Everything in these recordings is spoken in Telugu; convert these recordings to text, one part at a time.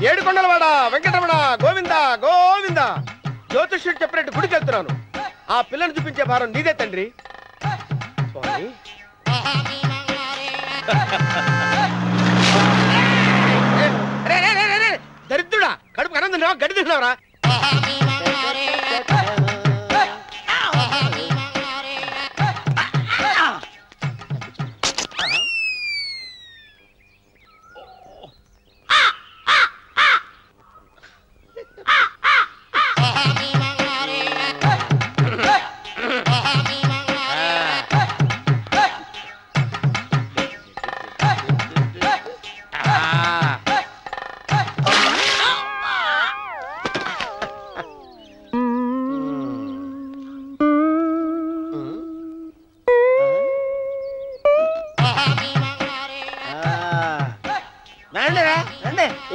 ఏడుకొండలవాడ వెంకటరమణ గోవింద గోవింద. జ్యోతిష్యుడు చెప్పినట్టు గుడికి వెళ్తున్నాను. ఆ పిల్లను చూపించే భారం నీదే తండ్రి. స్వామి దరిద్రుడా, కడుపు అన్నం తిన్నావా గడి తిన్నావరా?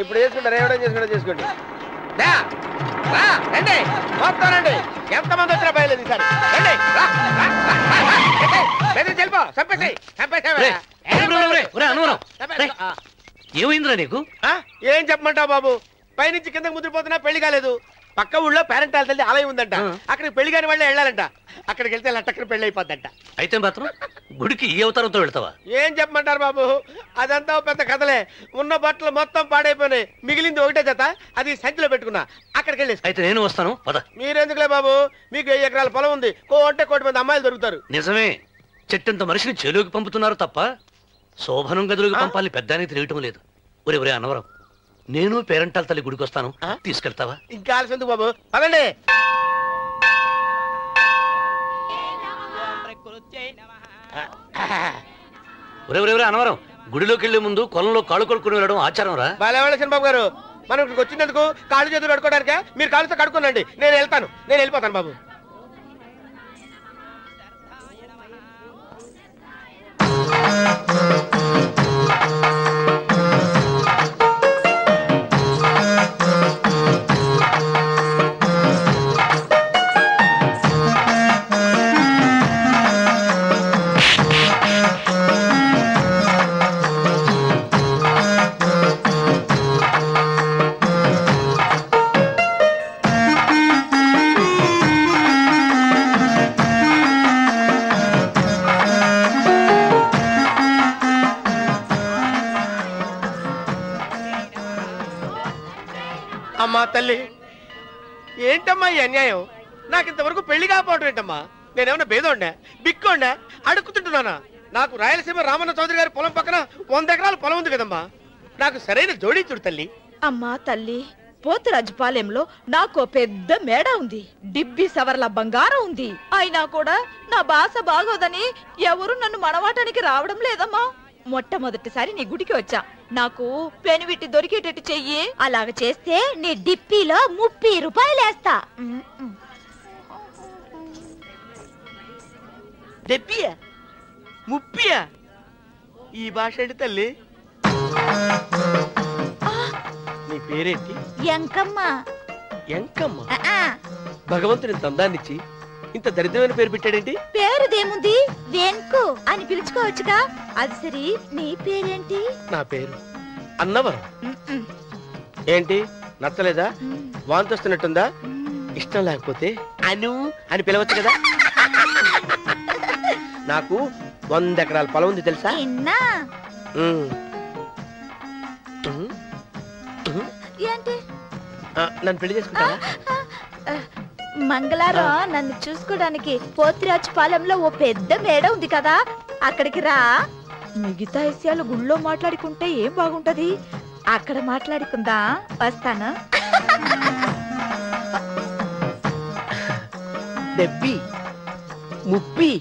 ఇప్పుడు చేసుకుంటారు, ఎవడో చేసుకుంటా చేసుకోండి. రండి మొత్తం రండి, ఎంతమంది వచ్చినా బయలేదు ఈసారి. రండి చెల్పో చంపేసాయి. ఏమైందిరా నీకు? ఏం చెప్పమంటావు బాబు, పైనుంచి కిందకి ముద్రపోతున్నా పెళ్లి కాలేదు. పక్క ఊళ్ళో పేరెంట్ తల్లి ఆలయం ఉందంట, అక్కడికి పెళ్లి కాని వాళ్ళే వెళ్ళాలంట. అక్కడికి వెళ్తే లట్టక్కన పెళ్లి అయిపోద్దంట. అయితే మాత్రం గుడికి ఈ అవతారంతో వెళ్తావా? ఏం చెప్పమంటారు బాబు, అదంతా పెద్ద కథలే. ఉన్న బట్టలు మొత్తం పాడైపోయినాయి, మిగిలింది ఒకటే జత, అది సంచిలో పెట్టుకున్నా. అక్కడికి వెళ్ళేసి అయితే నేను వస్తాను పద. మీరెందుకులే బాబు, మీకు 1 ఎకరాల పొలం ఉంది, అంటే 1 కోటి మంది అమ్మాయిలు దొరుకుతారు. నిజమే, చెట్టంత మనిషిని చెలువుకి పంపుతున్నారు తప్ప శోభనం గదులకు పంపాలని పెద్దానికి తెలియటం లేదు. ఒరే అన్నవరం, నేను పేరెంటాల తల్లి గుడికి వస్తాను, తీసుకెళ్తావా? ఇంకా ఆలస్యం ఎందుకు బాబు, పదండి. ఒరే అన్నవరం, గుడిలోకి వెళ్లే ముందు కొలంలో కాళ్ళు కొడుకుని వెళ్ళడం ఆచారం రా. బాగా బాబు గారు, మనం ఇక్కడికి వచ్చినందుకు కాళ్ళు చేతులు కడుక్కోవడానికే. మీరు కాళ్ళతో కడుక్కోనండి, నేను వెళ్తాను, నేను వెళ్ళిపోతాను బాబు. అమ్మా తల్లి, ఏంటమ్మా ఈ అన్యాయం? నాకు ఇంతవరకు పెళ్లి కాకపోవడం ఏంటమ్మా? నేనేమన్నా బేదోండా, బిక్కోండా, అడుక్కుతుంటున్నానా? నాకు రాయలసీమ రామన్న చౌదరి గారి పొలం పక్కన 100 ఎకరాల పొలం ఉంది కదమ్మా. నాకు సరైన జోడీ చూడు తల్లి. అమ్మా తల్లి, పోతురాజుపాలెంలో నాకు పెద్ద మేడ ఉంది, డిబ్బి సవర్ల బంగారం ఉంది. అయినా కూడా నా భాష బాగోదని ఎవరు నన్ను మనవాటానికి రావడం లేదమ్మా. మొట్టమొదటిసారి నీ గుడికి వచ్చా, నాకు పెనువిట్టి దొరికేటట్టు చెయ్యి. అలాగ చేస్తే నీ డిప్పిలో 30 రూపాయలు వేస్తా. డెబ్బియా 30? ఈ భాష ఏంటి తల్లి? నీ పేరేంటి? ఎంకమ్మ. ఎంకమ్మ? భగవంతుని తందాన్నిచ్చి ఇంత దరిద్రమైన పేరు పెట్టాడేంటి? పేరుదేముంది, వెంకు అని పిలుచుకోవచ్చుగా. అది సరి, నీ పేరేంటి? నా పేరు అన్నవరం. ఏంటి నచ్చలేదా? వాంతొస్తున్నట్టుందా? ఇష్టం లేకపోతే అను అని పిలవచ్చు కదా. నాకు 100 ఎకరాల పొలం ఉంది తెలుసా? ఏంటి? నన్ను పెళ్లి చేసుకుంటావా? మంగళారం నన్ను చూసుకోవడానికి పోతిరాజుపాలెంలో ఓ పెద్ద మేడ ఉంది కదా, అక్కడికి రా. మిగతా విషయాలు గుళ్ళో మాట్లాడుకుంటే ఏం బాగుంటది, అక్కడ మాట్లాడుకుందా. వస్తాను. డెబ్బి 30.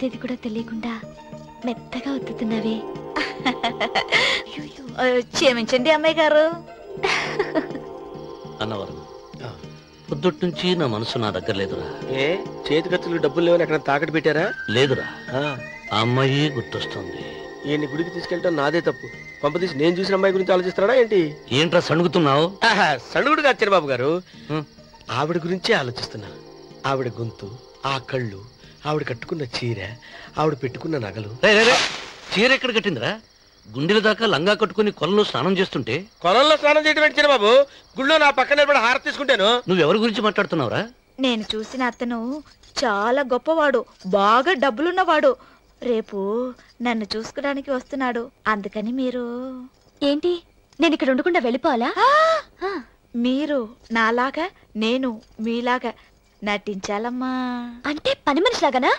తేదీ కూడా తెలియకుండా మెత్తగా ఒత్తుతున్నావే. క్షమించండి అమ్మాయి గారు. అన్నవరం పొద్దుటి నుంచి నా మనసు నా దగ్గర లేదురా. ఏ చేతి ఖర్చులు డబ్బులు లేవని ఎక్కడ తాకట్టు పెట్టారా? లేదురా, ఆ అమ్మాయి గుర్తొస్తుంది. ఈయన్ని గుడికి తీసుకెళ్ళటం నాదే తప్పు. పంపతీసి నేను చూసిన అమ్మాయి గురించి ఆలోచిస్తున్నాడా ఏంటి? ఏంట్రా సణుగుతున్నావు? సణుగుడు కాదు చిరబాబు గారు, ఆవిడ గురించే ఆలోచిస్తున్నా. ఆవిడ గొంతు, ఆ కళ్ళు, ఆవిడ కట్టుకున్న చీర, ఆవిడ పెట్టుకున్న నగలు. చీర ఎక్కడ కట్టిందిరా? గుండెల దాకా లంగా కట్టుకుని కొలంలో స్నానం చేస్తుంటే. కొలంలో స్నానం చేయడం ఏంటి చిరబాబు? గుళ్ళో నా పక్కన నిలబడి హారతి తీసుకుంటాను. నువ్వెవరి గురించి మాట్లాడుతున్నావురా? నేను చూసిన అతను చాలా గొప్పవాడు, బాగా డబ్బులున్నవాడు. రేపు నన్ను చూసుకోడానికి వస్తున్నాడు. అందుకని మీరు. ఏంటి, నేను ఇక్కడ ఉండకుండా వెళ్ళిపోవాలా? మీరు నాలాగా, నేను మీలాగా నటించాలమ్మా. అంటే పని మనిషిలాగానా?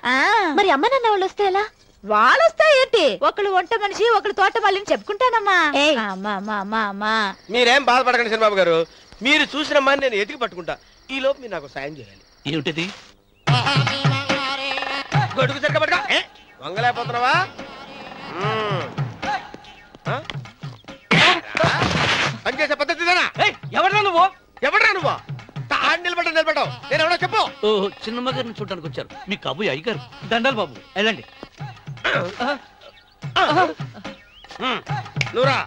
మరి అమ్మ నాన్న వాళ్ళు వస్తే ఎలా? వాళ్ళొస్తా ఏంటి, ఒకళ్ళు వంట మనిషి ఒకళ్ళు తోట వాళ్ళని చెప్పుకుంటానమ్మా. అమ్మా మీరేం బాధపడకండి చంద్రబాబు గారు, మీరు చూసిన అమ్మాయిని నేను ఎతికి పట్టుకుంటా. ఈ లోపు మీరు నాకు సాయం చేయాలి. ఏమిటిది? గొడుగు సరిగ్గా పట్టుకో. వంగలేకపోతున్నావా? పనిచేసే పద్ధతిదేనా? ఎవడ్రా నువ్వు? ఎవడ్రా నువ్వు? నిలబడ్డావు. నేను ఎవడో చెప్పు. చిన్నమ్మ గారిని చూడడానికి వచ్చారు. మీ కాబోయే అయ్యగారు. దండాలు బాబు, వెళ్ళండి. నువ్వురా.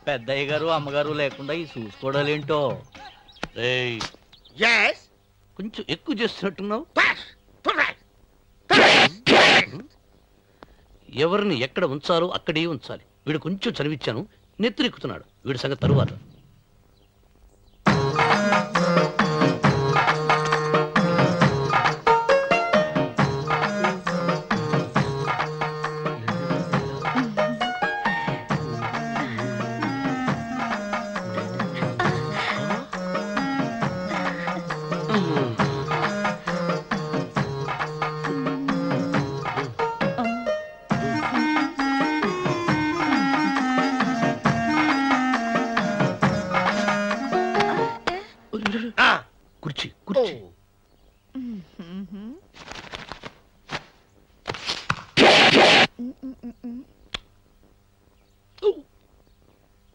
పెద్దయ్య గారు అమ్మగారు లేకుండా ఈ చూసుకోవడాలేంటో. కొంచెం ఎక్కువ చేస్తున్నట్టున్నావు. ఎవరిని ఎక్కడ ఉంచాలో అక్కడే ఉంచాలి. వీడు కొంచెం చదివిచ్చాను, నెత్తిరెక్కుతున్నాడు. వీడి సంగతి తరువాత. కుర్చీ కుర్చీ.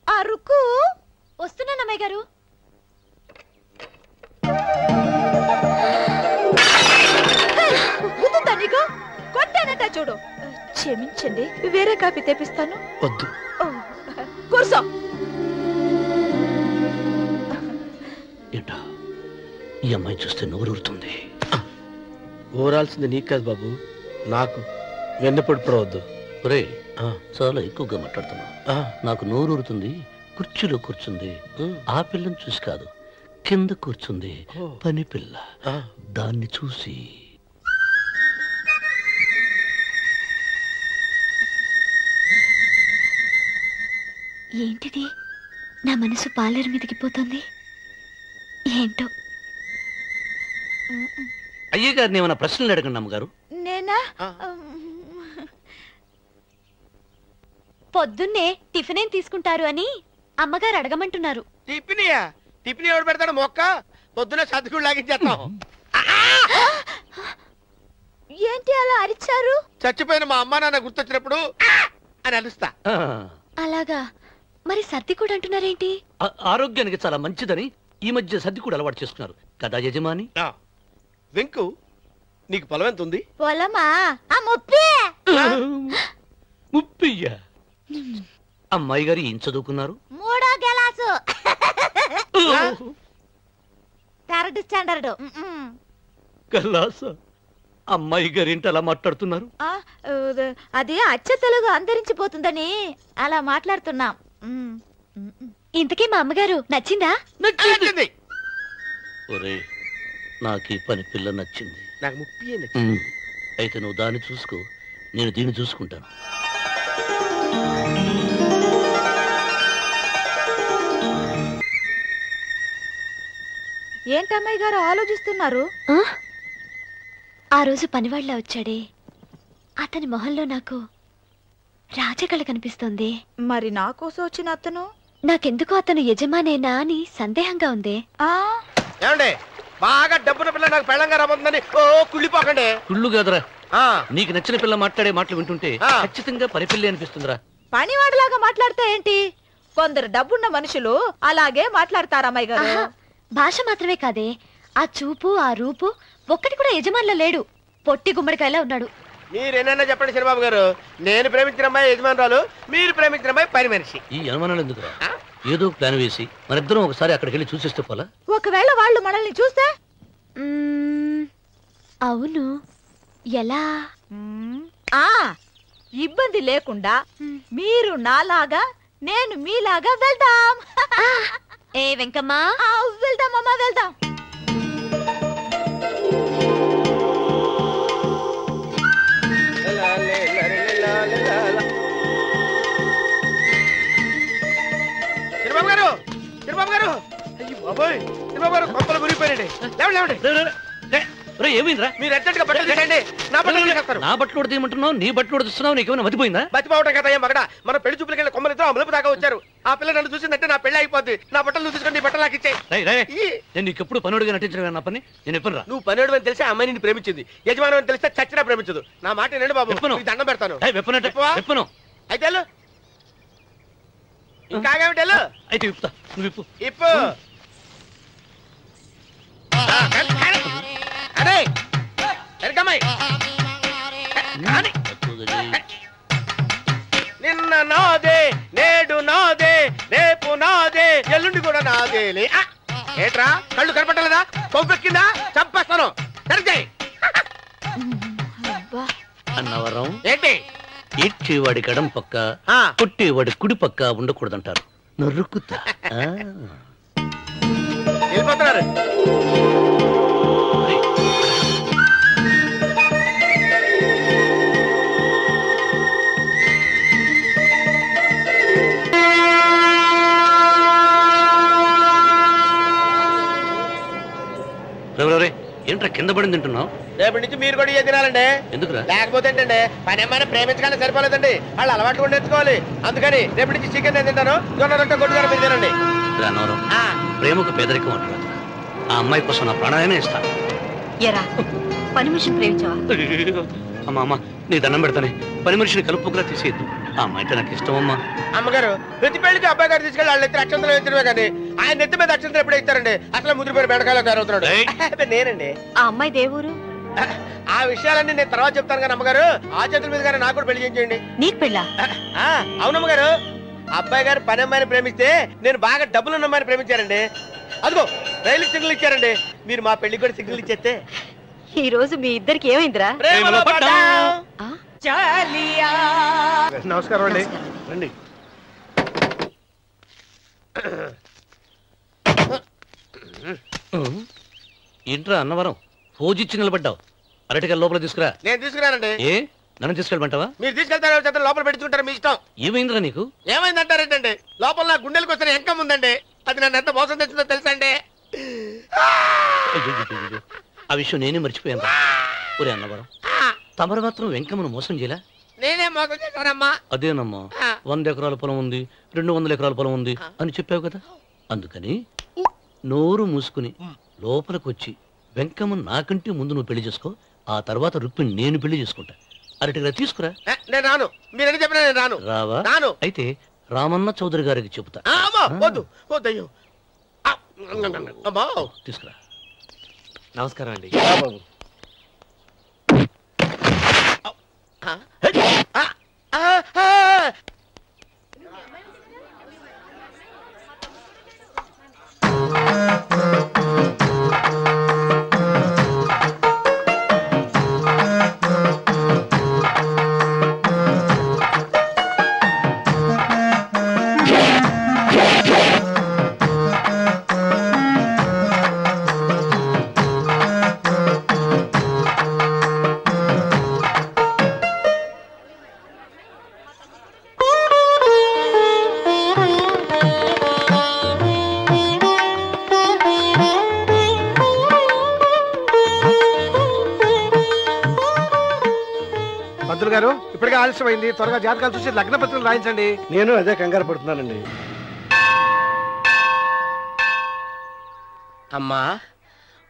అరుకు వస్తున్నాను అమ్మాయి గారు. గుద్దుందా నీకు? కొట్టానట చూడు. క్షమించండి, వేరే కాపీ తెప్పిస్తాను. వద్దు. కూర్చో. ఏంటా ఈ అమ్మాయి చూస్తే నోరూరుతుంది. ఊరాల్సింది నీకు కాదు బాబు, నాకు. వెన్నపొడి పడవద్దు. రే, చాలా ఎక్కువగా మాట్లాడుతున్నా. నాకు నోరూరుతుంది. కుర్చీలో కూర్చుంది. ఆ పిల్లని చూసి కాదు, కింద కూర్చుంది పని పిల్ల. దాన్ని చూసి. ఏంటిది, నా మనసు పాలేరు మీదకి పోతుంది. ఏంటో. అయ్యగారిని ఏమైనా ప్రశ్నలు అడగండి అమ్మగారు. నేనా? పొద్దున్నే టిఫిన్ ఏం తీసుకుంటారు అని అమ్మగారు అడగమంటున్నారు. టిఫినియా? టిఫిన్ ఎవడు పెడతాడు? మొక్క పొద్దున సర్దుకుడు లాగించేస్తాం. ఏంటి అలా అరిచారు? చచ్చిపోయిన మా అమ్మ నాన్న గుర్తొచ్చినప్పుడు అని అలుస్తా. అలాగా? మరి సర్ది కూడా అంటున్నారేంటి? ఆరోగ్యానికి చాలా మంచిదని ఈ మధ్య సర్ది కూడా అలవాటు చేసుకున్నారు కదా యజమాని. వెంకు, నీకు పొలం ఎంత ఉంది? పొలమా? ముప్పయ్యా? అమ్మాయి గారు ఏం చదువుకున్నారు? 3వ క్లాసు, 3rd స్టాండర్డ్. కల్లాస. అమ్మాయి గారు ఏంటి అలా మాట్లాడుతున్నారు? అది అచ్చ తెలుగు అంతరించిపోతుందని అలా మాట్లాడుతున్నాం. ఇంతకీ మా అమ్మగారు నచ్చిందా? నచ్చింది. ఒరే, నాకు ఈ పని పిల్ల నచ్చింది. నాకు 30 నచ్చింది. అయితే నువ్వు దాన్ని చూసుకో, నేను దీన్ని చూసుకుంటాను. ఏంటమ్మాయి గారు ఆలోచిస్తున్నారు? ఆ రోజు పనివాళ్ళ వచ్చాడే, అతని మొహంలో నాకు రాజకళ కనిపిస్తోంది. మరి నా కోసం వచ్చిన అతను? నాకెందుకో అతను యజమానేనా అని సందేహంగా ఉంది. ఏమండి, బాగా డబ్బున పిల్ల నాకు పెళ్ళంగా రాబోతుందని ఓ కుళ్ళిపోకండి. కుళ్ళు కాదురా, నీకు నచ్చిన పిల్ల మాట్లాడే మాటలు వింటుంటే ఖచ్చితంగా పరిపిల్లి అనిపిస్తుందిరా. పనివాడిలాగా మాట్లాడతా ఏంటి? కొందరు డబ్బున్న మనుషులు అలాగే మాట్లాడతారు అమ్మాయి గారు. భాష మాత్రమే కాదే, ఆ చూపు ఆ రూపు ఒక్కటి కూడా యజమానిలో లేడు. పొట్టి గుమ్మడికాయలా ఉన్నాడు. మీరేనన్నా చెప్పండి చంద్రబాబు గారు, నేను ప్రేమించిన అమ్మాయి యజమానురాలు, మీరు ప్రేమించిన అమ్మాయి పని మనిషి. ఈ అనుమానాలు ఎందుకురా? ఏదో ప్లాన్ వేసి మనిద్దరం ఒకసారి అక్కడికి వెళ్ళి చూసేస్తే పోలా? ఒకవేళ వాళ్ళు మనల్ని చూస్తే? అవును, ఎలా? ఇబ్బంది లేకుండా మీరు నాలాగా నేను మీలాగా వెళ్దాం. ఏ వెంకమ్మ, వెళ్దాం అమ్మా, వెళ్దాం. చంద్రబాబు గారు, చంద్రబాబు గారు, అయ్యో బాబోయ్, చంద్రబాబు గారు కొంపలు మురిగిపోయారండి. లేవండి. ఏమైందిరా? మీరు ఎట్టగా బట్టలు తీసేయండి, నా బట్టలు తీసేస్తారు. నా బట్టలు కూడా తీయమంటున్నావు, నీ బట్టలు కూడా తీస్తున్నావు, నీకేమైనా మతిపోయిందా? బతిపోవటం కదా ఏం మగడ, మన పెళ్లి చూపులకి వెళ్ళి కొమ్మలతో అమలుపు దాకా వచ్చారు. ఆ పిల్ల నన్ను చూసిందంటే నా పెళ్లి అయిపోద్ది. నా బట్టలు తీసుకోండి, బట్టలు నాకు ఇచ్చేయి. నేను నీకు ఎప్పుడు పనుడిగా నటించడం నా పని. నేను ఎప్పుడు రా? నువ్వు పనుడు అని తెలిసి అమ్మాయి నిన్ను ప్రేమించింది, యజమాని అని తెలిస్తే చచ్చినా ప్రేమించదు. నా మాట వినండి బాబు, నీకు దండం పెడతాను. చెప్పను. అయితే ఇంకాగేమిటి వెళ్ళు. అయితే విప్పుతా, నువ్వు విప్పు. ఇప్పు. అరే ఎరకమ్మాయి, నిన్న నాదే, నేడు నాదే, రేపు నాదే, ఎల్లుండి కూడా నాదేలే. ఏట్రా కళ్ళు కనపట్టలేదా? కొంపెక్కిందా? చంపేస్తాను. సరిగ్గా అన్నవరం ఏంటి? ఏడ్చేవాడి గడం పక్క, కొట్టేవాడి కుడి పక్క ఉండకూడదంటారు. నరుకుతా. వెళ్ళిపోతున్నారు. ఏంట్రా కింద పడింది తింటున్నావు? రేపటి నుంచి మీరు కూడా ఇదే తినాలండి. ఎందుకురా? లేకపోతే ఏంటండి, పని ఏమైనా ప్రేమించగానే సరిపోలేదండి, వాళ్ళు అలవాటు కూడా నేర్చుకోవాలి. అందుకని రేపటి నుంచి చికెన్ నేను తింటాను, జొన్న రొట్టె కొట్టుగారు మీరు తినండి. అన్నవరం, ప్రేమకు పేదరికం అంటారు. ఆ అమ్మాయి కోసం నా ప్రాణాలైనా ఇస్తాను. పని మనిషిని ప్రేమించావా? అమ్మా అమ్మ, నీ దండం పెడతానే, పని మనిషిని కలుపుకులా తీసేయద్దు. ఆ అమ్మాయి అంటే నాకు ఇష్టం అమ్మా. అమ్మగారు, ప్రతి పెళ్లికి అబ్బాయి గారు తీసుకెళ్ళి వాళ్ళు ఎత్తి అక్షంతలు ఎత్తడమే కానీ ఆయన నెత్తి మీద అక్షంతలు ఎప్పుడే ఇస్తారండి. అసలు ముదిరిపోయిన బెడకాయలో తయారవుతున్నాడు. నేనండి. ఆ అమ్మాయి దేవురు. ఆ విషయాలన్నీ నేను తర్వాత చెప్తాను కానీ అమ్మగారు, ఆ చేతుల మీద గారు నాకు కూడా పెళ్లి చేయించండి. నీకు పెళ్ళా? అవునమ్మగారు, అబ్బాయి గారు పని అమ్మాయిని ప్రేమిస్తే నేను బాగా డబ్బులున్న అమ్మాయిని ప్రేమించారండి. అదిగో రైలు సిగ్నల్ ఇచ్చారండి. మీరు మా పెళ్లికి కూడా సిగ్నల్ ఇచ్చేస్తే. ఈ రోజు మీ ఇద్దరికి ఏమైందిరా? నమస్కారం అండి. రండి. ఏంట్రా అన్నవరం, ఫోజిచ్చి నిలబడ్డావు? అరటికల్ లోపల తీసుకురా. నేను తీసుకురానండి. ఏ నన్ను తీసుకెళ్ళమంటావా? మీరు తీసుకెళ్తారు, లోపల పెట్టుకుంటారు, మీ ఇష్టం. ఏమైందిరా నీకు? ఏమైందంటారేంటండి, లోపల నా గుండెలకు వస్తున్న ఎంకం ఉందండి. అది నన్ను ఎంత మోసం తెచ్చిందో తెలుసా అండి. ఆ విషయం నేనే మర్చిపోయాను. ఒరే అన్నవరం, తమరు మాత్రం వెంకమ్మను మోసం చేయలే? నేనే మోసం చేశానమ్మా. అదేనమ్మా, 100 ఎకరాల పొలం ఉంది, 200 ఎకరాల పొలం ఉంది అని చెప్పావు కదా. అందుకని నోరు మూసుకుని లోపలికి వచ్చి వెంకమ్మను నాకంటే ముందు నువ్వు పెళ్లి చేసుకో. ఆ తర్వాత రుక్మిణి నేను పెళ్లి చేసుకుంటా. అరటిగా తీసుకురా. నేను రాను, మీరని చెప్పినా నేను రాను. రావా? రాను. అయితే రామన్న చౌదరి గారికి చెబుతా. వద్దు వద్దయ్యో. తీసుకురా. నమస్కారం అండి. పంతులు గారు, ఇప్పటికే ఆలస్యమైంది, త్వరగా జాతకాలు చూసి లగ్న పత్రికలు రాయించండి. నేను అదే కంగారు పడుతున్నానండి. అమ్మా,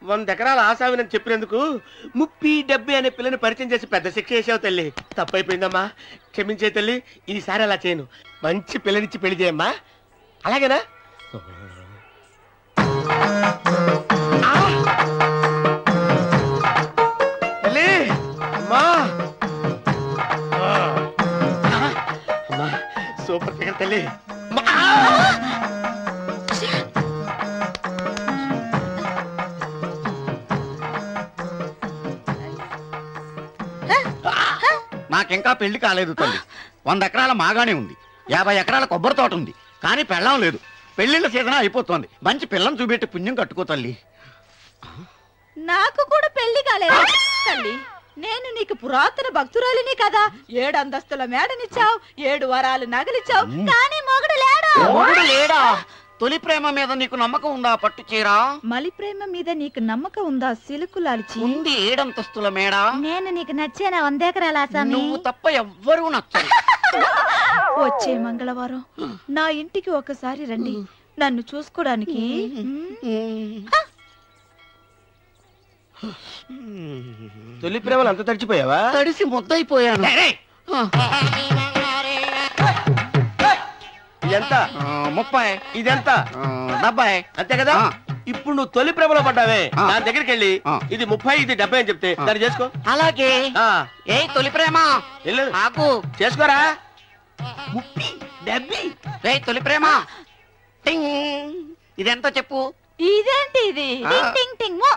100 ఎకరాల ఆసావినని చెప్పినందుకు 30-70 అనే పిల్లని పరిచయం చేసి పెద్ద శిక్ష చేసావు తల్లి. తప్పైపోయిందమ్మా, క్షమించే తల్లి. ఈసారి అలా చేయను. మంచి పిల్లనిచ్చి పెళ్లి చేయమ్మా, అలాగేనా? తల్లి అమ్మా, అమ్మా సూపర్ ఫిగర్ తల్లి. నాకింకా పెళ్లి కాలేదు తల్లి. 100 ఎకరాల మాగానే ఉంది, 50 ఎకరాల కొబ్బరి తోట ఉంది, కానీ పెళ్ళం లేదు. పెళ్లిళ్ళ సీజన్ అయిపోతుంది. మంచి పిల్లని చూపెట్టి పుణ్యం కట్టుకో తల్లి. నాకు కూడా పెళ్లి కాలేదు తల్లి. నేను నీకు పురాతన భక్తురాలిని కదా. 7 అంతస్తుల మేడనిచ్చావు, 7 వరాలు నగలిచ్చావు, కానీ మొగుడు లేడు. మొగుడు లేడా? తొలి ప్రేమ మీద నీకు నమ్మకం ఉందా? పట్టు చీరా. మలి ప్రేమ మీద నీకు నమ్మకం ఉందా? సిలుకులాల్చి ఉంది 7 అంతస్తుల మేడ. నేను నీకు నచ్చేనా 100 ఎకరాల ఆసామి? నువ్వు తప్ప ఎవ్వరూ నచ్చరు. వచ్చే మంగళవారం నా ఇంటికి ఒకసారి రండి, నన్ను చూసుకోవడానికి. తొలి ప్రేమలు అంత తడిచిపోయావా? తడిసి ముద్దయిపోయాను. ఇదెంత? 30. ఇదెంత? 70. అంతే కదా. ఇప్పుడు నువ్వు తొలి ప్రేమలో పడ్డావే, నా దగ్గరికి వెళ్ళి ఇది 30 ఇది 70 అని చెప్తే దాన్ని చేసుకో. అలాగే. ఏ తొలి ప్రేమ నాకు చేసుకోరా. 30 70. ఏ తొలి ప్రేమ టింగ్. ఇదెంత చెప్పు. ఇదేంటి ఇది? టింగ్ టింగ్ టింగ్ మో.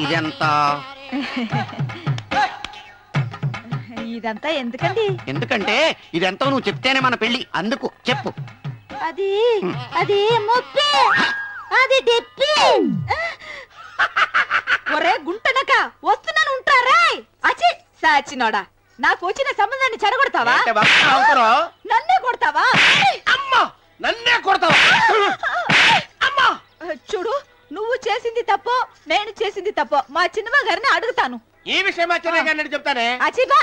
ఇదెంత? ఇదంతా ఎందుకండి? ఎందుకంటే ఇదెంతో నువ్వు చెప్తేనే మన పెళ్లి. అందుకు చెప్పు. అది అది 30. అది 70. ఒరే గుంటనక వస్తున్నాను, ఉంటారా? అచి సాచినోడా, నాకు వచ్చిన సంబంధాన్ని చెడగొడతావా? నన్నే కొడతావా? అమ్మా నన్నే కొడతావా? అమ్మా చూడు, నువ్వు చేసింది తప్పో నేను చేసింది తప్పో మా చిన్నమ్మ గారిని అడుగుతాను. ఈ విషయం మా చిన్న గారిని చెప్తానే. అచిబా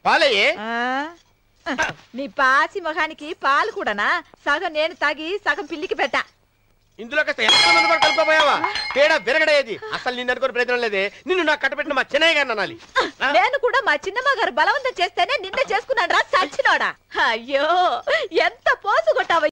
పాలయ్యే. నీ పాసి మొహానికి పాలు కూడానా? సగం నేను తాగి సగం పిల్లికి పెట్టా. ఇందులో కాస్త ఎంతమంది కూడా కలుపుకోపోయావా? తేడా విరగడేది. అసలు నిన్ను అనుకుని ప్రయత్నం లేదే. నిన్ను నాకు కట్టబెట్టిన మా చిన్నయ్య గారిని అనాలి. నేను కూడా మా చిన్నమ్మ గారు బలవంతం చేస్తేనే నిన్నే చేసుకున్నాను రా సచ్చినోడా. అయ్యో ఎంత పోసు కొట్టావ.